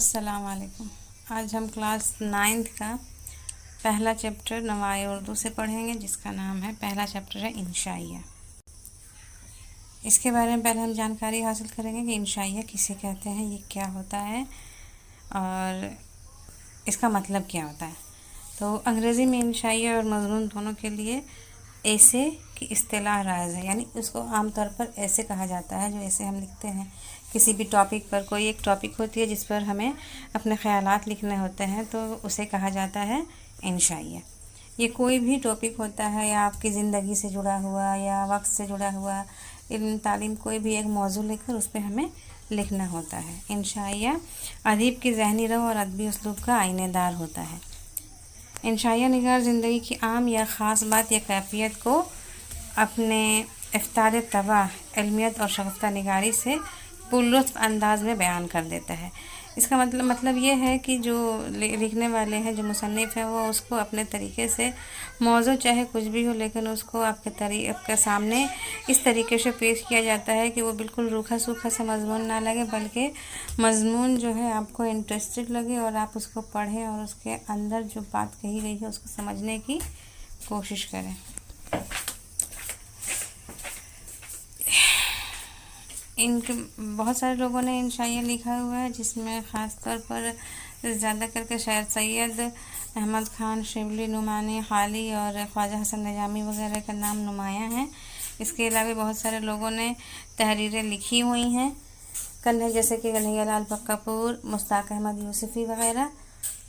अस्सलाम वालेकुम। आज हम क्लास 9th का पहला चैप्टर नवाए उर्दू से पढ़ेंगे, जिसका नाम है, पहला चैप्टर है इंशाइया। इसके बारे में पहले हम जानकारी हासिल करेंगे कि इंशाइया किसे कहते हैं, ये क्या होता है और इसका मतलब क्या होता है। तो अंग्रेज़ी में इंशाइया और मज़मून दोनों के लिए ऐसे की इस्तिलाह राज है, यानी उसको आमतौर पर ऐसे कहा जाता है। जो ऐसे हम लिखते हैं किसी भी टॉपिक पर, कोई एक टॉपिक होती है जिस पर हमें अपने ख़यालात लिखने होते हैं, तो उसे कहा जाता है इंशाइया। ये कोई भी टॉपिक होता है, या आपकी ज़िंदगी से जुड़ा हुआ या वक्त से जुड़ा हुआ, इल्म तालीम, कोई भी एक मौजू लेकर उस पर हमें लिखना होता है। इंशाइया अदीब की ज़हनी रव और अदबी उसलूब का आइनेदार होता है। इंशाइया निगार ज़िंदगी की आम या ख़ास बात या कैफियत को अपने इफ्तार तबाह, इल्मियत और शगुफ्ता निगारी से पुरलुत्फ़ अंदाज में बयान कर देता है। इसका मतलब ये है कि जो लिखने वाले हैं, जो मुसन्निफ़ हैं, वो उसको अपने तरीके से, मौज़ू चाहे कुछ भी हो, लेकिन उसको आपके सामने इस तरीके से पेश किया जाता है कि वो बिल्कुल रूखा सूखा सा मज़मून ना लगे, बल्कि मज़मून जो है आपको इंटरेस्टेड लगे और आप उसको पढ़ें और उसके अंदर जो बात कही गई है उसको समझने की कोशिश करें। इनके बहुत सारे लोगों ने इंशाइया लिखा हुआ है, जिसमें ख़ास तौर पर ज़्यादा करके शायर सैयद अहमद ख़ान, शिबली, नुमानी, खाली और ख्वाजा हसन निजामी वगैरह का नाम नुमायाँ है। इसके अलावा बहुत सारे लोगों ने तहरीरें लिखी हुई हैं, जैसे कि कन्हैया लाल कपूर, मुश्ताक अहमद यूसुफ़ी वगैरह।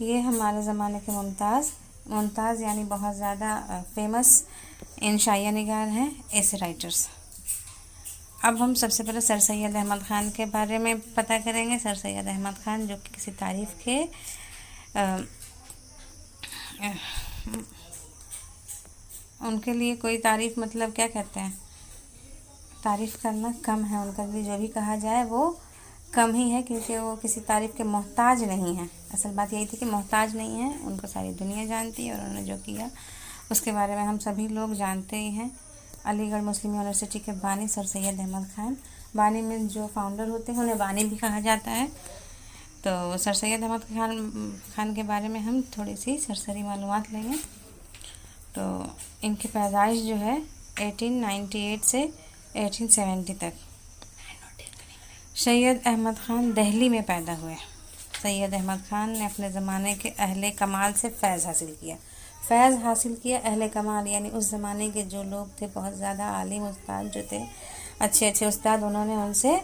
ये हमारे ज़माने के मुमताज़ यानी बहुत ज़्यादा फेमस इंशाइया निगार हैं, ऐसे राइटर्स। अब हम सबसे पहले सर सैयद अहमद ख़ान के बारे में पता करेंगे। सर सैयद अहमद ख़ान, जो कि किसी तारीफ़ के उनके लिए कोई तारीफ़ मतलब क्या कहते हैं, तारीफ़ करना कम है, उनका लिए जो भी कहा जाए वो कम ही है, क्योंकि वो किसी तारीफ़ के मोहताज नहीं हैं। असल बात यही थी कि मोहताज नहीं है, उनको सारी दुनिया जानती है और उन्होंने जो किया उसके बारे में हम सभी लोग जानते ही हैं। अलीगढ़ मुस्लिम यूनिवर्सिटी के बानी सर सैयद अहमद ख़ान, बानी में जो फाउंडर होते हैं उन्हें बानी भी कहा जाता है। तो सर सैयद अहमद ख़ान के बारे में हम थोड़ी सी सरसरी मालूमात लेंगे। तो इनकी पैदाइश जो है 1898 से 1870 तक। सैयद अहमद ख़ान दिल्ली में पैदा हुए। सैयद अहमद ख़ान ने अपने ज़माने के अहले कमाल से फ़ैज़ हासिल किया। अहले कमाल यानी उस ज़माने के जो लोग थे, बहुत ज़्यादा आलिम उस्ताद जो थे, अच्छे उस्ताद, उन्होंने उनसे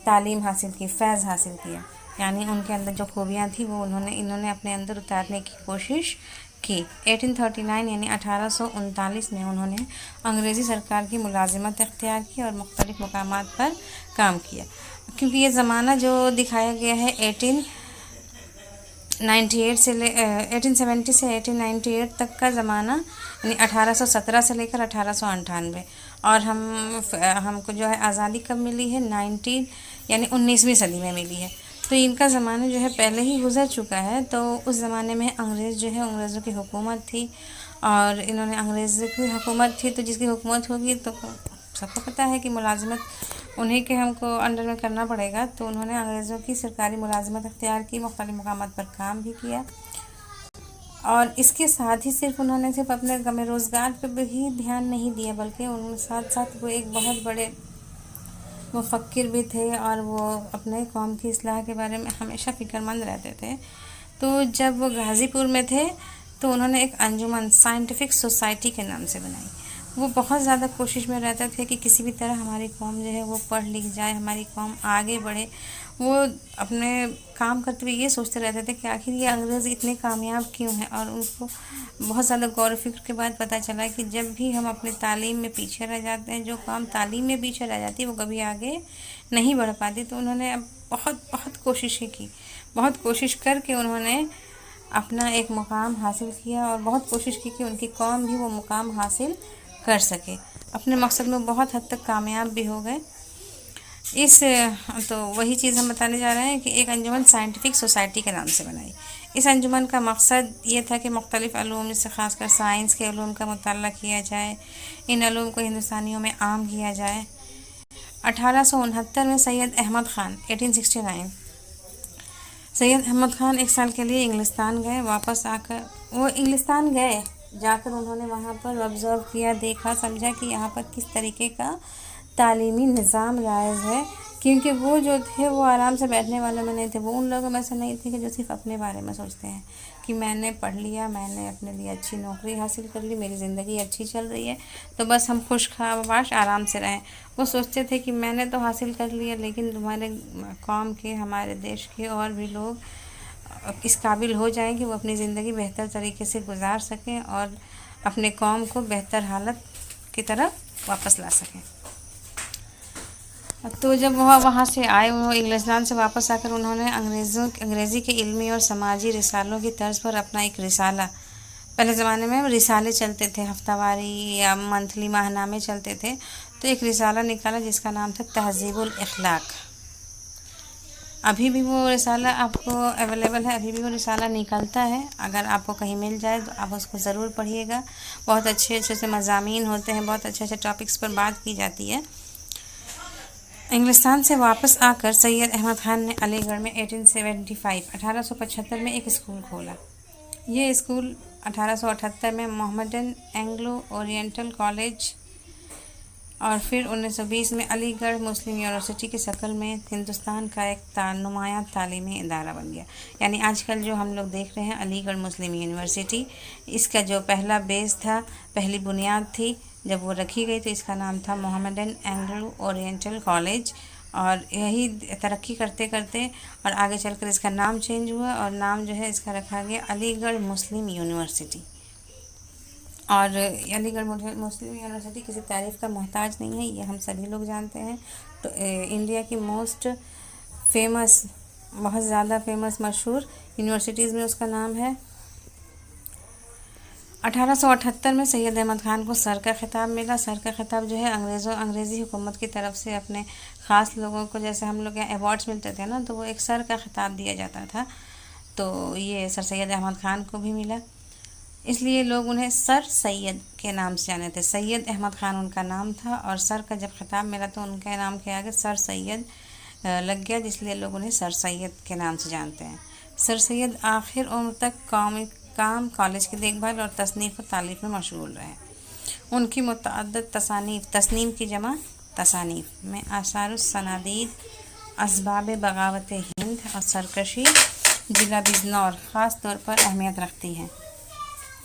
तालीम हासिल की, फ़ैज़ हासिल किया। यानी उनके अंदर जो खूबियाँ थी वो इन्होंने अपने अंदर उतारने की कोशिश की। 1839 यानी 1839 में उन्होंने अंग्रेज़ी सरकार की मुलाजिमत इख्तियार की और मुख्तलिफ़ मकामात पर काम किया। क्योंकि ये ज़माना जो दिखाया गया है 1870 से 1898 तक का ज़माना, यानी 1817 से लेकर 1898, और हमको जो है आज़ादी कब मिली है, 19वीं सदी में मिली है। तो इनका ज़माना जो है पहले ही गुज़र चुका है। तो उस ज़माने में अंग्रेज़ों की हुकूमत थी, और इन्होंने अंग्रेज़ों की हुकूमत थी, तो जिसकी हुकूमत होगी तो सबको पता है कि मुलाजिमत उन्हीं के हमको अंडर में करना पड़ेगा। तो उन्होंने अंग्रेज़ों की सरकारी मुलाजिमत इख्तियार की, मुख्तलिफ़ मकामात पर काम भी किया, और इसके साथ ही उन्होंने सिर्फ अपने गम रोज़गार पर भी ध्यान नहीं दिया, बल्कि उनके साथ साथ वो एक बहुत बड़े मुफक्किर भी थे, और वो अपने कौम की इस्लाह के बारे में हमेशा फ़िक्रमंद रहते थे। तो जब वो गाज़ीपुर में थे तो उन्होंने एक अंजुमन साइंटिफिक सोसाइटी के नाम से बनाई। वो बहुत ज़्यादा कोशिश में रहते थे कि किसी भी तरह हमारी कौम जो है वो पढ़ लिख जाए, हमारी कौम आगे बढ़े। वो अपने काम करते हुए ये सोचते रहते थे कि आखिर ये अंग्रेज़ इतने कामयाब क्यों हैं, और उनको बहुत ज़्यादा गौर फिक्र के बाद पता चला कि जब भी हम अपने तालीम में पीछे रह जाते हैं, जो काम तालीम में पीछे रह जाती है वो कभी आगे नहीं बढ़ पाती। तो उन्होंने अब बहुत कोशिशें की, बहुत कोशिश करके उन्होंने अपना एक मुकाम हासिल किया, और बहुत कोशिश की कि उनकी कौम भी वो मुकाम हासिल कर सके। अपने मकसद में बहुत हद तक कामयाब भी हो गए। तो वही चीज़ हम बताने जा रहे हैं कि एक अंजुमन साइंटिफिक सोसाइटी के नाम से बनाई। इस अंजुमन का मकसद ये था कि मुख्तलिफ़ अलूम, जिससे ख़ासकर साइंस के अलूम का मुताला किया जाए, इन अलूम को हिंदुस्तानियों में आम किया जाए। 1869 में सैयद अहमद ख़ान 1869 سید احمد خان 1 سال کے لیے انگلستان گئے. واپس آ کر وہ انگلستان گئے، جا کر انہوں نے وہاں پر آبزرو کیا، دیکھا، سمجھا کہ یہاں پر کس طریقے کا تعلیمی نظام رائج ہے، کیونکہ وہ جو تھے وہ آرام سے بیٹھنے والوں میں نہیں تھے. وہ ان لوگوں میں سے نہیں تھے کہ جو صرف اپنے بارے میں سوچتے ہیں کہ میں نے پڑھ لیا، میں نے اپنے لیے اچھی نوکری حاصل کر لی، میری زندگی اچھی چل رہی ہے تو بس ہم خوش آرام سے رہیں. وہ سوچتے تھے کہ میں نے تو حاصل کر لیا، لیکن تمہارے قوم کے، ہمارے دیش کے اور بھی لوگ اس قابل ہو جائیں کہ وہ اپنی زندگی بہتر طریقے سے گزار سکیں اور اپنے قوم کو بہتر حالت کی طرف واپس لا سکیں. تو جب وہ وہاں سے آئے، وہ انگلستان سے واپس آ کر انہوں نے انگریزی کے علمی اور سماجی رسالوں کی طرز پر اپنا ایک رسالہ، پہلے زمانے میں رسالے چلتے تھے، ہفتہ واری یا منتھلی ماہنامے چلتے تھے، تو ایک رسالہ نکالا جس کا نام تھا تہذیب الاخلاق. ابھی بھی وہ رسالہ آپ کو اویلیبل ہے، ابھی بھی وہ رسالہ نکلتا ہے. اگر آپ کو کہیں مل جائے تو آپ اس کو ضرور پڑھیے گا. بہت اچھے اچھے سے مضامین ہوتے ہیں، بہت اچھے اچھے ٹاپکس پر بات کی جاتی ہے. انگلستان سے واپس آ کر سید احمد خان نے علی گڑھ میں 1875 میں ایک اسکول کھولا. یہ اسکول 1878 میں محمدن اینگلو اورینٹل کالج اور پھر 1920 میں علی گڑھ مسلم یونیورسٹی کی شکل میں ہندوستان کا ایک نمایاں تعلیمی ادارہ بن گیا. یعنی آج کل جو ہم لوگ دیکھ رہے ہیں علی گڑھ مسلم یونیورسٹی، اس کا جو پہلا بیس تھا، پہلی بنیاد تھی جب وہ رکھی گئی تو اس کا نام تھا محمدن اینگلو اورینٹل کالج. اور یہی ترقی کرتے کرتے اور آگے چل کر اس کا نام چینج ہوا اور نام جو ہے اس کا رکھا گیا علی گڑھ مسلم یونیورسٹی. اور علی گڑھ مسلم یونیورسٹی کسی تعریف کا محتاج نہیں ہے، یہ ہم سبھی لوگ جانتے ہیں. تو انڈیا کی موسٹ فیمس، بہت زیادہ فیمس مشہور یونیورسٹیز میں اس کا نام ہے. 1878 میں سید احمد خان کو سر کا خطاب ملا. سر کا خطاب جو ہے انگریزی حکومت کی طرف سے اپنے خاص لوگوں کو، جیسے ہم لوگ یہاں ایوارڈس ملتے تھے نا، تو وہ ایک سر کا خطاب دیا جاتا تھا. تو یہ سر سید احمد خان کو بھی ملا، اس لیے لوگ انہیں سر سید کے نام سے جانے تھے. سید احمد خان ان کا نام تھا اور سر کا جب خطاب ملا تو ان کے نام کے آگے سر سید لگ گیا، جس لیے لوگ انہیں سر سید کے نام سے جانتے ہیں. سر سید آخر عمر تک کام کالج کی دیکھ بھال اور تصنیف و تالیف میں مشغول رہے. ان کی متعدد تصنیف کی جمع تصانیف میں آثار السنادید، اسباب بغاوت ہند اور سرکشی ضلع بجنور خاص طور پر اہمیت رکھتی ہیں.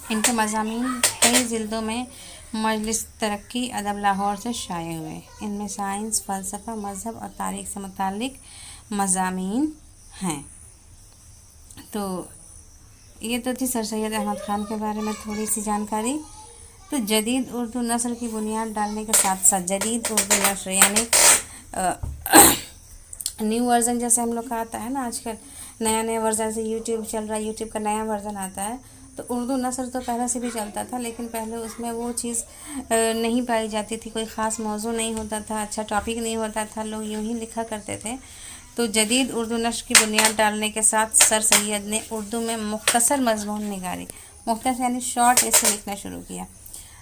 ان کے مضامین کئی جلدوں میں مجلس ترقی ادب لاہور سے شائع ہوئے. ان میں سائنس، فلسفہ، مذہب اور تاریخ سے متعلق مضامین ہیں. تو یہ تو تھی سر سید احمد خان کے بارے میں تھوڑی سی جانکاری. تو جدید اردو نثر کی بنیاد ڈالنے کے ساتھ ساتھ جدید اردو نثر یعنی نیو ورژن، جیسے ہم لوگ کا آتا ہے نا آج کل نیا ورژن، سے یوٹیوب چل رہا ہے، یوٹیوب کا نیا ورژن آتا ہے. تو اردو نثر تو پہلے سے بھی چلتا تھا، لیکن پہلے اس میں وہ چیز نہیں پائی جاتی تھی، کوئی خاص موضوع نہیں ہوتا تھا، اچھا ٹاپک نہیں ہوتا تھا، لوگ یوں ہی لکھا کرتے تھے. تو جدید اردو نثر کی بنیاد ڈالنے کے ساتھ سر سید نے اردو میں مختصر مضمون نگاری، مختصر یعنی شارٹ ایسے لکھنا شروع کیا،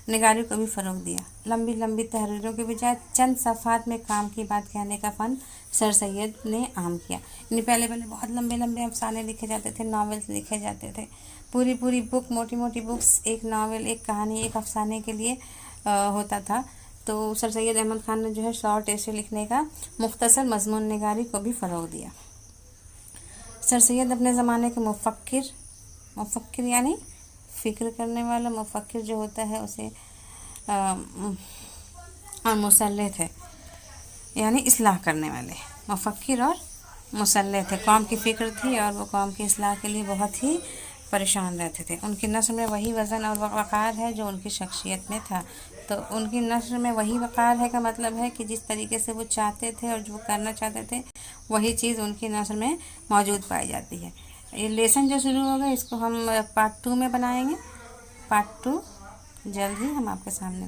نگاری کو بھی فروغ دیا. لمبی لمبی تحریروں کے بجائے چند صفحات میں کام کی بات کہنے کا فن سر سید نے عام کیا. یعنی پہلے بہت لمبے لمبے افسانے لکھے جاتے تھے، ناولز لکھے جاتے تھے، پوری بک، موٹی موٹی بکس، ایک ناول، ایک کہانی، ایک افسانے کے لیے ہوتا تھا. تو سر سید احمد خان نے جو ہے شارٹ ایسے لکھنے کا، مختصر مضمون نگاری کو بھی فروغ دیا. سر سید اپنے زمانے کے مفکر یعنی فکر کرنے والا، مفکر جو ہوتا ہے اسے اور مسلح تھے یعنی اصلاح کرنے والے. مفکر اور مسلح تھے، قوم کی فکر تھی اور وہ قوم کی اصلاح کے لیے بہت ہی پریشان رہتے تھے. ان کی نثر میں وہی وزن اور وقار ہے جو ان کی شخصیت میں تھا. تو ان کی نثر میں وہی وقار ہے کا مطلب ہے کہ جس طریقے سے وہ چاہتے تھے اور جو کرنا چاہتے تھے وہی چیز ان کی نثر میں موجود پائی جاتی ہے. یہ لیسن جو شروع ہوگا اس کو ہم پارٹ 2 میں بنائیں گے. پارٹ 2 جلد ہی ہم آپ کے سامنے